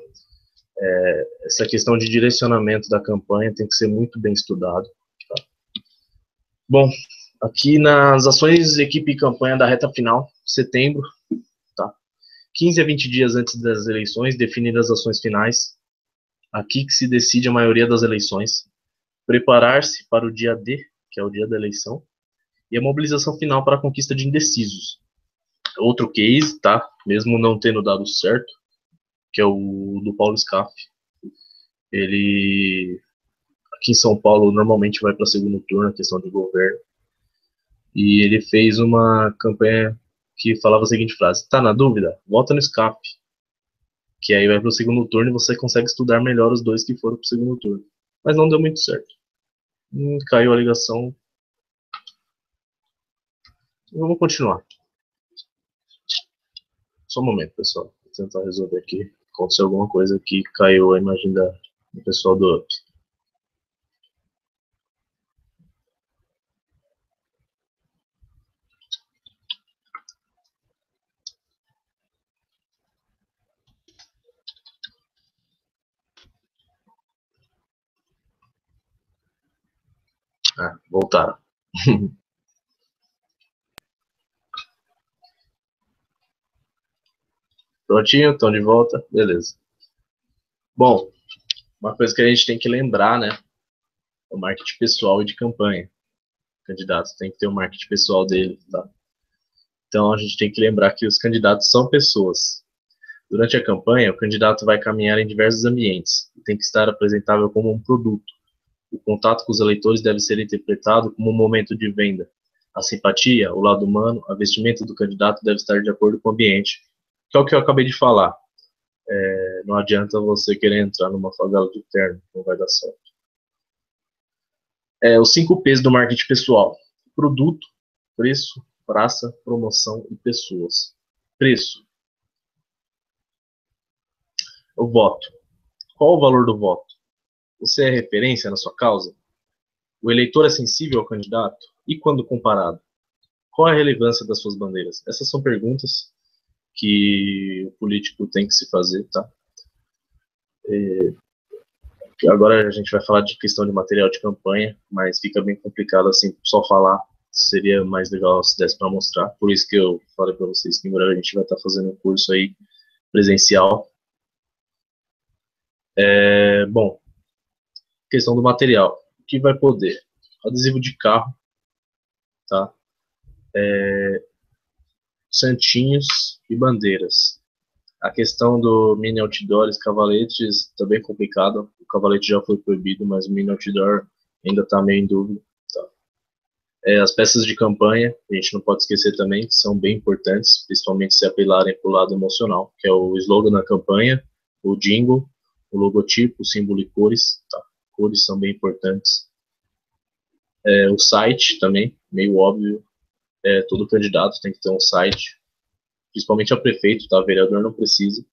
S1: Essa questão de direcionamento da campanha tem que ser muito bem estudado. Tá? Bom, aqui nas ações equipe e campanha da reta final, setembro, tá? 15 a 20 dias antes das eleições, definir as ações finais. Aqui que se decide a maioria das eleições. Preparar-se para o dia D, que é o dia da eleição, e a mobilização final para a conquista de indecisos. Outro case, tá? Mesmo não tendo dado certo, que é o do Paulo Scaff. Ele, aqui em São Paulo, normalmente vai para segundo turno, a questão de governo. E ele fez uma campanha que falava a seguinte frase: tá na dúvida? Vota no Scaff. Que aí vai para o segundo turno e você consegue estudar melhor os dois que foram para o segundo turno. Mas não deu muito certo. Caiu a ligação. Vamos continuar. Só um momento, pessoal. Vou tentar resolver aqui. Aconteceu alguma coisa que caiu a imagem do pessoal do UP. Voltaram. Prontinho, estão de volta? Beleza. Bom, uma coisa que a gente tem que lembrar, né? É o marketing pessoal e de campanha. O candidato tem que ter o marketing pessoal dele, tá? Então a gente tem que lembrar que os candidatos são pessoas. Durante a campanha, o candidato vai caminhar em diversos ambientes e tem que estar apresentável como um produto. O contato com os eleitores deve ser interpretado como um momento de venda. A simpatia, o lado humano, a vestimenta do candidato deve estar de acordo com o ambiente. Que é o que eu acabei de falar. Não adianta você querer entrar numa favela de terno, não vai dar certo. Os 5 P's do marketing pessoal: produto, preço, praça, promoção e pessoas. Preço. O voto. Qual o valor do voto? Você é referência na sua causa? O eleitor é sensível ao candidato? E quando comparado? Qual a relevância das suas bandeiras? Essas são perguntas que o político tem que se fazer, tá? Agora a gente vai falar de questão de material de campanha, mas fica bem complicado assim, só falar. Seria mais legal se desse para mostrar. Por isso que eu falei para vocês que em breve a gente vai estar fazendo um curso aí presencial. Bom, questão do material. O que vai poder? Adesivo de carro, tá? Santinhos e bandeiras. A questão do mini outdoors, cavaletes, tá bem complicado. O cavalete já foi proibido, mas o mini outdoor ainda está meio em dúvida. Tá? As peças de campanha, a gente não pode esquecer também, que são bem importantes, principalmente se apelarem para o lado emocional, que é o slogan da campanha, o jingle, o logotipo, o símbolo e cores. Tá? Cores são bem importantes. O site também, meio óbvio, todo candidato tem que ter um site, principalmente a prefeito, tá? Vereador não precisa.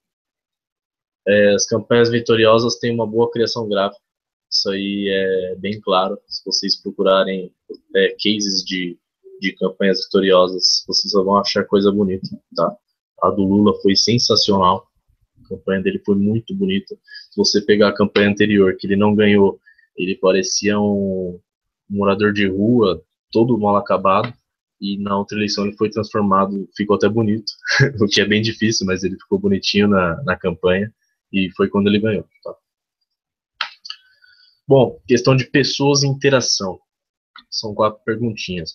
S1: As campanhas vitoriosas têm uma boa criação gráfica, isso aí é bem claro. Se vocês procurarem cases de campanhas vitoriosas, vocês só vão achar coisa bonita, tá? A do Lula foi sensacional, a campanha dele foi muito bonita. Se você pegar a campanha anterior, que ele não ganhou, ele parecia um morador de rua, todo mal acabado, e na outra eleição ele foi transformado, ficou até bonito, o que é bem difícil, mas ele ficou bonitinho na campanha, e foi quando ele ganhou, tá? Bom, questão de pessoas e interação. São 4 perguntinhas.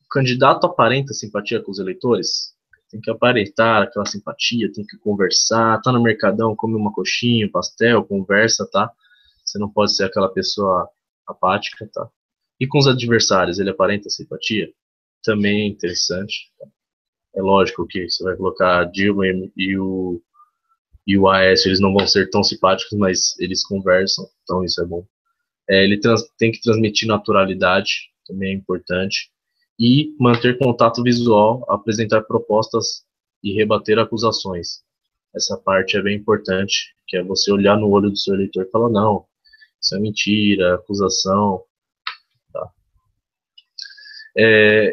S1: O candidato aparenta simpatia com os eleitores? Tem que aparentar aquela simpatia, tem que conversar, tá no mercadão, come uma coxinha, pastel, conversa, tá? Você não pode ser aquela pessoa apática, tá? E com os adversários, ele aparenta simpatia? Também é interessante. Tá? É lógico que você vai colocar a Dilma e o Aécio, eles não vão ser tão simpáticos, mas eles conversam, então isso é bom. Ele tem que transmitir naturalidade, também é importante, e manter contato visual, apresentar propostas e rebater acusações. Essa parte é bem importante, que é você olhar no olho do seu eleitor e falar, não, isso é mentira, acusação. Tá?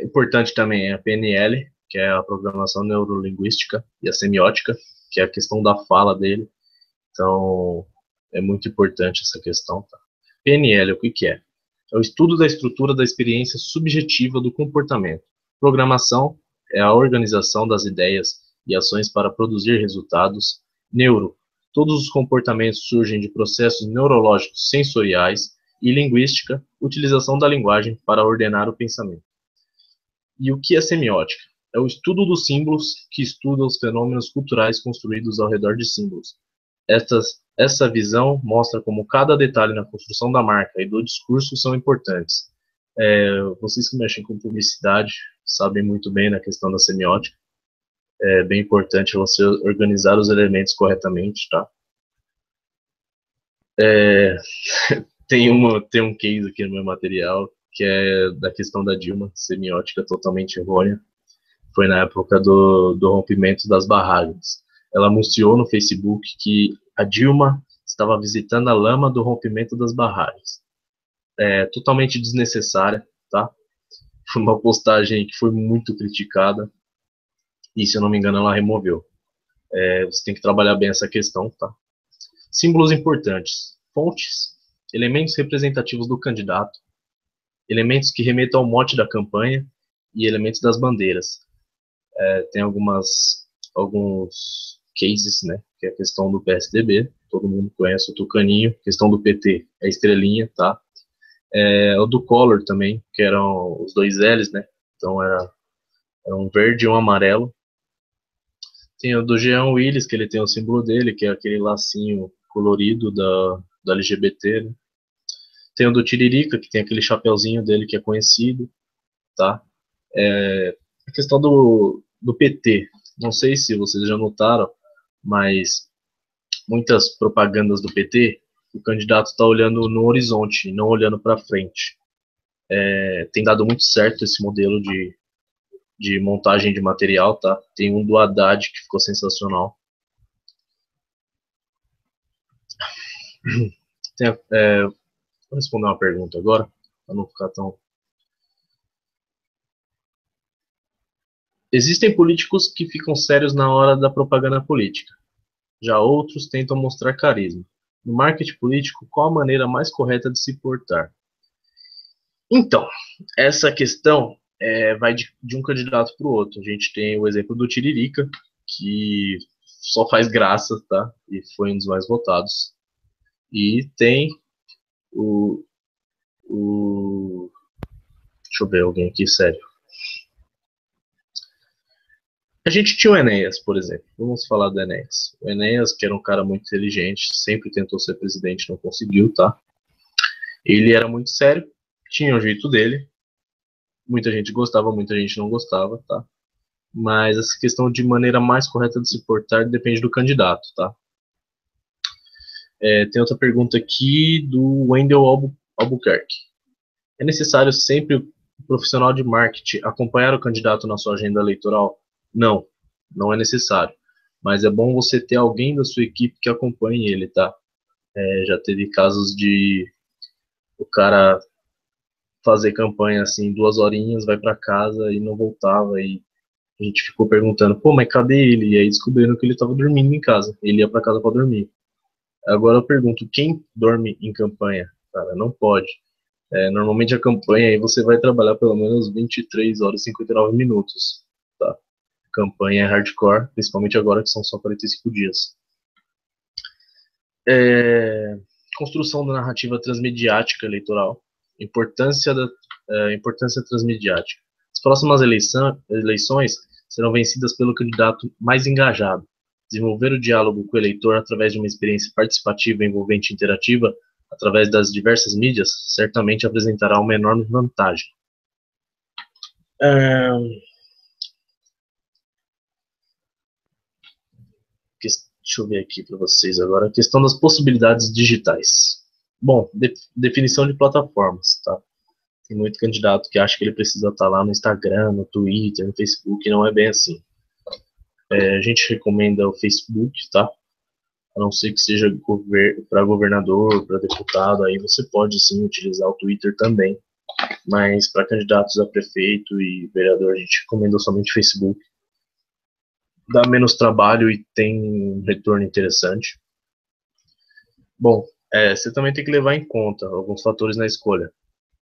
S1: Importante também a PNL, que é a programação neurolinguística, e a semiótica, que é a questão da fala dele. Então, é muito importante essa questão. Tá? PNL, o que é? É o estudo da estrutura da experiência subjetiva do comportamento. Programação é a organização das ideias e ações para produzir resultados. Neuro, todos os comportamentos surgem de processos neurológicos sensoriais. E linguística, utilização da linguagem para ordenar o pensamento. E o que é semiótica? É o estudo dos símbolos que estuda os fenômenos culturais construídos ao redor de símbolos. Essa visão mostra como cada detalhe na construção da marca e do discurso são importantes. Vocês que mexem com publicidade sabem muito bem na questão da semiótica. É bem importante você organizar os elementos corretamente, tá? Tem um case aqui no meu material que é da questão da Dilma, semiótica totalmente errônea. Foi na época do rompimento das barragens. Ela anunciou no Facebook que a Dilma estava visitando a lama do rompimento das barragens. Totalmente desnecessária, tá? Foi uma postagem que foi muito criticada e, se eu não me engano, ela removeu. Você tem que trabalhar bem essa questão, tá? Símbolos importantes. Fontes, elementos representativos do candidato, elementos que remetam ao mote da campanha e elementos das bandeiras. Tem alguns cases, né, que é a questão do PSDB, todo mundo conhece o Tucaninho, questão do PT, a estrelinha, tá? O do Collor também, que eram os 2 L's, né, então era um verde e um amarelo. Tem o do Jean Willis, que ele tem o símbolo dele, que é aquele lacinho colorido do LGBT, né? Tem o do Tiririca, que tem aquele chapeuzinho dele que é conhecido, tá? A questão do PT, não sei se vocês já notaram, mas muitas propagandas do PT, o candidato está olhando no horizonte, não olhando para frente. Tem dado muito certo esse modelo de montagem de material, tá? Tem um do Haddad que ficou sensacional. Vou responder uma pergunta agora, para não ficar tão... Existem políticos que ficam sérios na hora da propaganda política. Já outros tentam mostrar carisma. No marketing político, qual a maneira mais correta de se portar? Então, essa questão vai de um candidato para o outro. A gente tem o exemplo do Tiririca, que só faz graça, tá? E foi um dos mais votados. E tem deixa eu ver alguém aqui, sério. A gente tinha o Enéas, por exemplo. Vamos falar do Enéas. O Enéas, que era um cara muito inteligente, sempre tentou ser presidente, não conseguiu, tá? Ele era muito sério, tinha o jeito dele. Muita gente gostava, muita gente não gostava, tá? Mas essa questão de maneira mais correta de se portar depende do candidato, tá? Tem outra pergunta aqui do Wendel Albuquerque. É necessário sempre o profissional de marketing acompanhar o candidato na sua agenda eleitoral? Não, não é necessário. Mas é bom você ter alguém da sua equipe que acompanhe ele, tá? Já teve casos de o cara fazer campanha assim, 2 horinhas, vai para casa e não voltava, e a gente ficou perguntando, pô, mas cadê ele? E aí descobriram que ele estava dormindo em casa, ele ia para casa para dormir. Agora eu pergunto, quem dorme em campanha? Cara, não pode. Normalmente a campanha aí você vai trabalhar pelo menos 23 horas e 59 minutos, tá? Campanha é hardcore, principalmente agora que são só 45 dias. Construção da narrativa transmediática eleitoral. Importância transmediática. As próximas eleições serão vencidas pelo candidato mais engajado. Desenvolver o diálogo com o eleitor através de uma experiência participativa, envolvente e interativa, através das diversas mídias, certamente apresentará uma enorme vantagem. Deixa eu ver aqui para vocês agora a questão das possibilidades digitais. Bom, definição de plataformas, tá? Tem muito candidato que acha que ele precisa estar lá no Instagram, no Twitter, no Facebook, e não é bem assim. A gente recomenda o Facebook, tá? A não ser que seja para governador, para deputado, aí você pode sim utilizar o Twitter também. Mas para candidatos a prefeito e vereador, a gente recomenda somente o Facebook. Dá menos trabalho e tem um retorno interessante. Bom, você também tem que levar em conta alguns fatores na escolha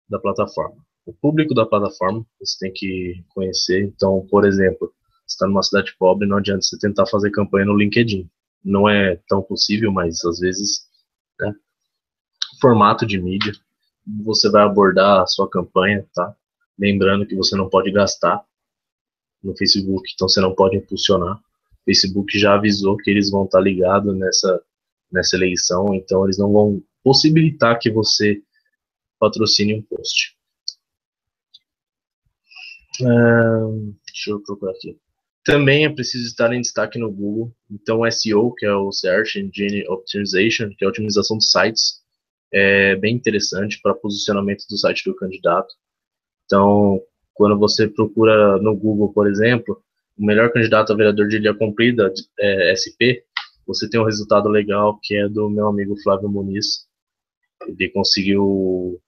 S1: da plataforma. O público da plataforma você tem que conhecer. Então, por exemplo, você está numa cidade pobre, não adianta você tentar fazer campanha no LinkedIn. Não é tão possível, mas às vezes, né? Formato de mídia, você vai abordar a sua campanha, tá? Lembrando que você não pode gastar no Facebook, então você não pode impulsionar. O Facebook já avisou que eles vão estar ligados nessa eleição, então eles não vão possibilitar que você patrocine um post. Deixa eu procurar aqui. Também é preciso estar em destaque no Google. Então, o SEO, que é o Search Engine Optimization, que é a otimização dos sites, é bem interessante para posicionamento do site do candidato. Então, quando você procura no Google, por exemplo, o melhor candidato a vereador de Ilha Comprida, SP, você tem um resultado legal, que é do meu amigo Flávio Muniz. Ele conseguiu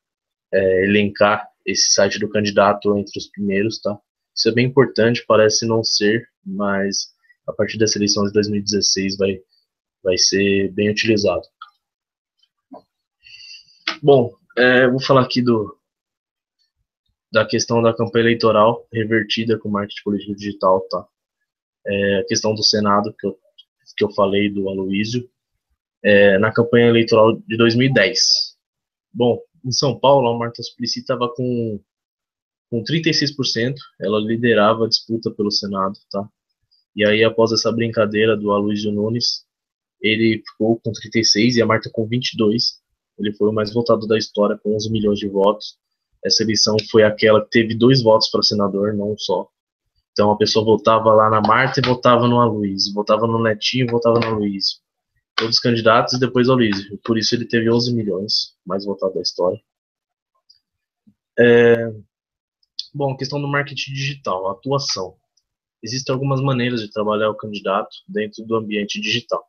S1: elencar esse site do candidato entre os primeiros, tá? Isso é bem importante, parece não ser, mas a partir dessa eleição de 2016 vai ser bem utilizado. Bom, vou falar aqui da questão da campanha eleitoral revertida com marketing político digital, tá? A questão do Senado, que eu falei do Aloysio, na campanha eleitoral de 2010. Bom, em São Paulo, a Marta Suplicy estava com 36%, ela liderava a disputa pelo Senado, tá? E aí, após essa brincadeira do Aloysio Nunes, ele ficou com 36% e a Marta com 22%. Ele foi o mais votado da história, com 11 milhões de votos. Essa eleição foi aquela que teve 2 votos para senador, não um só. Então a pessoa votava lá na Marta e votava no Aloysio, votava no Netinho e votava no Aloysio. Todos os candidatos e depois o Aloysio. Por isso ele teve 11 milhões, mais votado da história. Bom, questão do marketing digital, atuação. Existem algumas maneiras de trabalhar o candidato dentro do ambiente digital.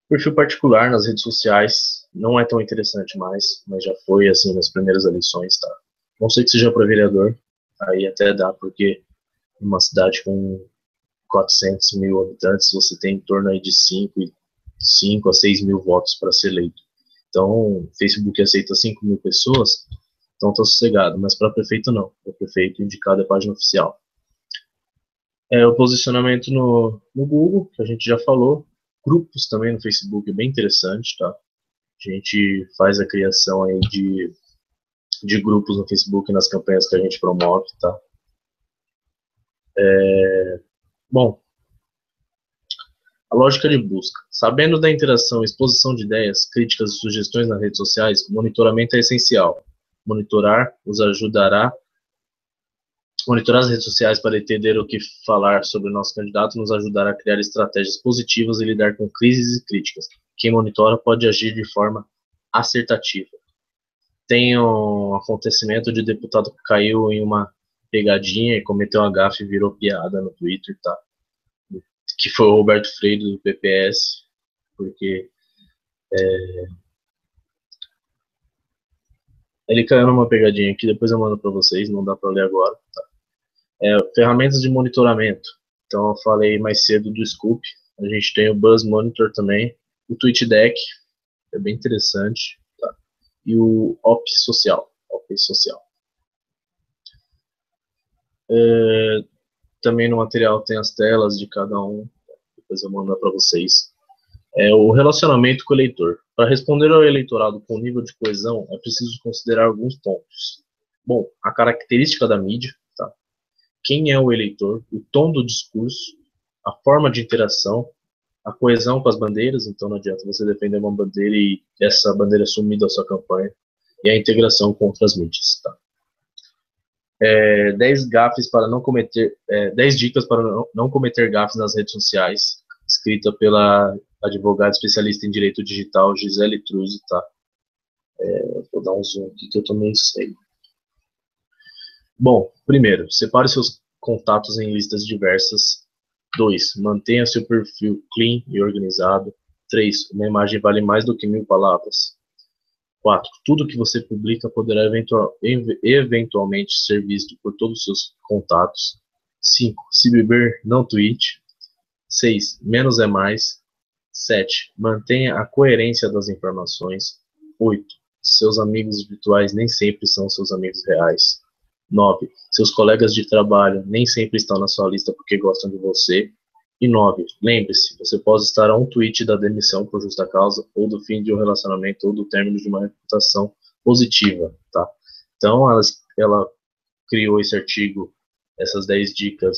S1: Perfil particular nas redes sociais não é tão interessante mais, mas já foi assim nas primeiras eleições, tá? Não sei que seja para vereador, aí até dá, porque numa cidade com 400 mil habitantes você tem em torno aí de 5 a 6 mil votos para ser eleito. Então, o Facebook aceita 5 mil pessoas, então tá sossegado, mas para prefeito não. Para prefeito indicado é a página oficial. O posicionamento no Google, que a gente já falou. Grupos também no Facebook é bem interessante, tá? A gente faz a criação aí de grupos no Facebook nas campanhas que a gente promove, tá? Bom, a lógica de busca. Sabendo da interação, exposição de ideias, críticas e sugestões nas redes sociais, o monitoramento é essencial. Monitorar as redes sociais para entender o que falar sobre o nosso candidato nos ajudará a criar estratégias positivas e lidar com crises e críticas. Quem monitora pode agir de forma assertativa. Tem um acontecimento de deputado que caiu em uma pegadinha e cometeu uma gafe e virou piada no Twitter, tá? Que foi o Roberto Freire do PPS, porque ele caiu numa pegadinha que depois eu mando para vocês, não dá para ler agora. Tá? Ferramentas de monitoramento. Então eu falei mais cedo do Scoop, a gente tem o Buzz Monitor também, o TweetDeck, é bem interessante, tá? E o OP Social. Também no material tem as telas de cada um, depois eu mando para vocês. O relacionamento com o eleitor. Para responder ao eleitorado com nível de coesão, é preciso considerar alguns pontos. Bom, a característica da mídia, tá? Quem é o eleitor, o tom do discurso, a forma de interação, a coesão com as bandeiras, então não adianta você defender uma bandeira e essa bandeira sumir da sua campanha, e a integração com outras mídias, tá? 10 gafes para não cometer, 10 dicas para não cometer gafes nas redes sociais, escrita pela advogada especialista em direito digital Gisele Truzzi, tá? Vou dar um zoom aqui que eu também sei. Bom, primeiro, separe seus contatos em listas diversas. 2. Mantenha seu perfil clean e organizado. 3. Uma imagem vale mais do que 1000 palavras. 4. Tudo que você publica poderá eventualmente ser visto por todos os seus contatos. 5. Se beber, não tweete. 6. Menos é mais. 7. Mantenha a coerência das informações. 8. Seus amigos virtuais nem sempre são seus amigos reais. 9. Seus colegas de trabalho nem sempre estão na sua lista porque gostam de você. E 9. Lembre-se, você pode estar a um tweet da demissão por justa causa, ou do fim de um relacionamento, ou do término de uma reputação positiva, tá? Então, ela criou esse artigo, essas 10 dicas,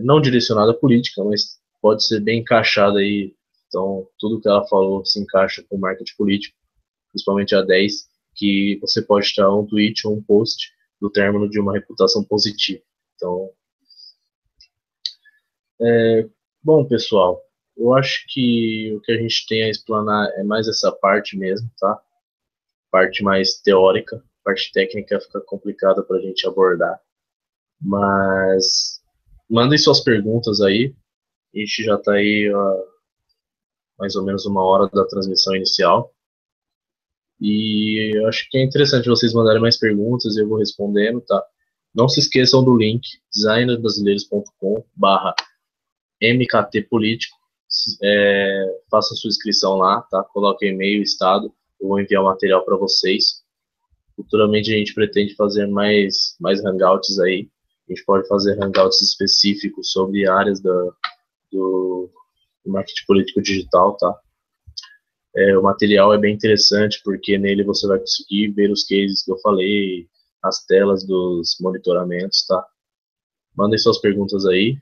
S1: não direcionada à política, mas pode ser bem encaixada aí. Então, tudo que ela falou se encaixa com o marketing político, principalmente a 10, que você pode estar um tweet ou um post do término de uma reputação positiva. Então, bom, pessoal, eu acho que o que a gente tem a explanar é mais essa parte mesmo, tá? Parte mais teórica, parte técnica fica complicada para a gente abordar. Mas mandem suas perguntas aí. A gente já está aí mais ou menos 1 hora da transmissão inicial. E eu acho que é interessante vocês mandarem mais perguntas e eu vou respondendo, tá? Não se esqueçam do link designerbrasileiros.com/mktpolítico. Faça sua inscrição lá, tá? Coloque e-mail, estado, eu vou enviar o material para vocês. Futuramente a gente pretende fazer mais hangouts aí. A gente pode fazer hangouts específicos sobre áreas do marketing político digital, tá? O material é bem interessante porque nele você vai conseguir ver os cases que eu falei, as telas dos monitoramentos, tá? Mandem suas perguntas aí.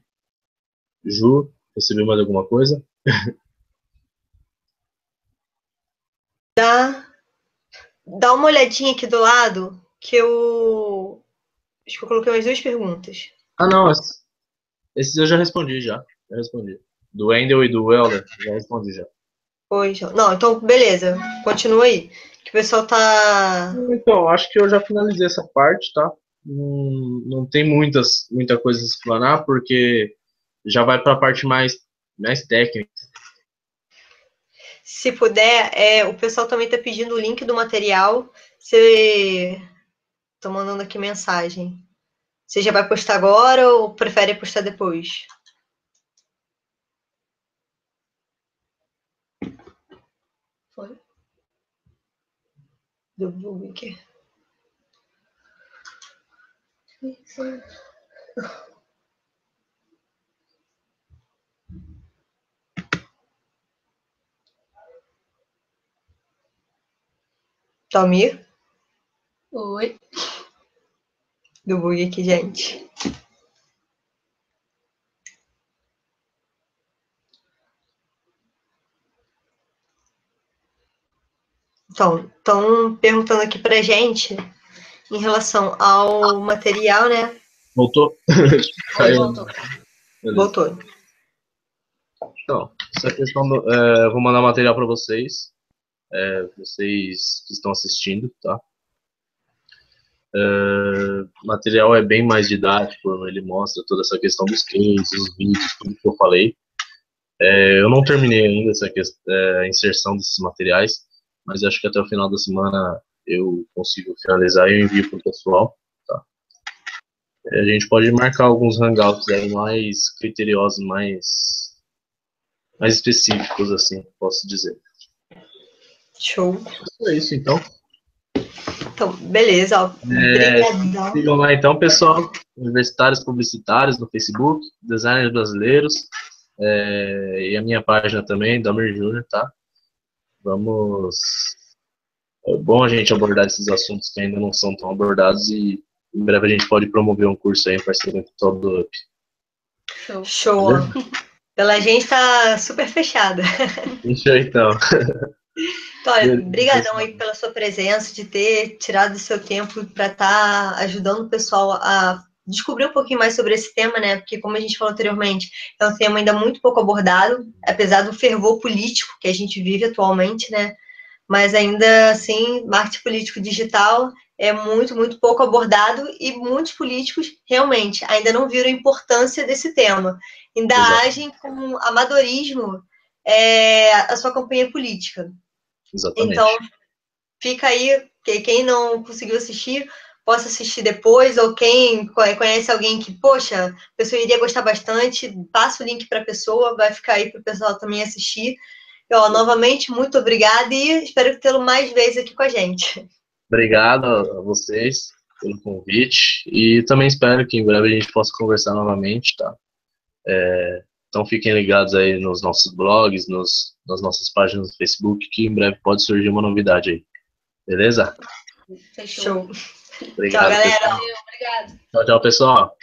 S1: Ju, recebeu mais alguma coisa?
S2: Dá uma olhadinha aqui do lado, que acho que eu coloquei umas 2 perguntas.
S1: Ah, não, esses eu já respondi, já respondi. Do Wendel e do Welder, já respondi já.
S2: Pois, não, então beleza, continua aí, que o pessoal tá...
S1: Então, acho que eu já finalizei essa parte, tá? Não tem muita coisa a explanar, porque já vai para a parte mais técnica.
S2: Se puder, o pessoal também tá pedindo o link do material, você... Tô mandando aqui mensagem. Você já vai postar agora ou prefere postar depois? Foi? Deu bug aqui. Talmir?
S3: Oi.
S2: Deu bug aqui, gente. Então, estão perguntando aqui pra gente em relação ao material, né?
S1: Voltou?
S3: Oi, voltou.
S2: Voltou.
S1: Então, essa questão vou mandar material para vocês, vocês que estão assistindo, tá? O material é bem mais didático, ele mostra toda essa questão dos cases, os vídeos, tudo que eu falei. Eu não terminei ainda a inserção desses materiais, mas acho que até o final da semana eu consigo finalizar e eu envio para o pessoal. Tá? A gente pode marcar alguns hangouts aí mais criteriosos, mais específicos, assim, posso dizer.
S2: Show.
S1: É isso, então.
S2: Então, beleza. Ó. Obrigadão.
S1: Sigam lá, então, pessoal. Universitários Publicitários no Facebook, Designers Brasileiros. E a minha página também, Dalmir Júnior, tá? Vamos... É bom a gente abordar esses assuntos que ainda não são tão abordados e em breve a gente pode promover um curso aí em parceria com o pessoal do UP.
S2: Show. Pela gente tá super fechada.
S1: Fechou, então.
S2: Olha, brigadão aí pela sua presença, de ter tirado o seu tempo para estar ajudando o pessoal a descobrir um pouquinho mais sobre esse tema, né? Porque, como a gente falou anteriormente, é um tema ainda muito pouco abordado, apesar do fervor político que a gente vive atualmente, né? Mas ainda assim, marketing político digital é muito, muito pouco abordado e muitos políticos realmente ainda não viram a importância desse tema. Ainda agem com amadorismo a sua campanha política.
S1: Exatamente.
S2: Então, fica aí, que quem não conseguiu assistir, possa assistir depois, ou quem conhece alguém que, poxa, a pessoa iria gostar bastante, passa o link para a pessoa, vai ficar aí para o pessoal também assistir. E, novamente, muito obrigada e espero tê-lo mais vezes aqui com a gente.
S1: Obrigado a vocês pelo convite e também espero que em breve a gente possa conversar novamente, tá? Então fiquem ligados aí nos nossos blogs, nas nossas páginas do Facebook, que em breve pode surgir uma novidade aí. Beleza?
S2: Fechou.
S1: Obrigado,
S2: tchau, galera.
S1: pessoal.
S3: Obrigado.
S1: Tchau, pessoal.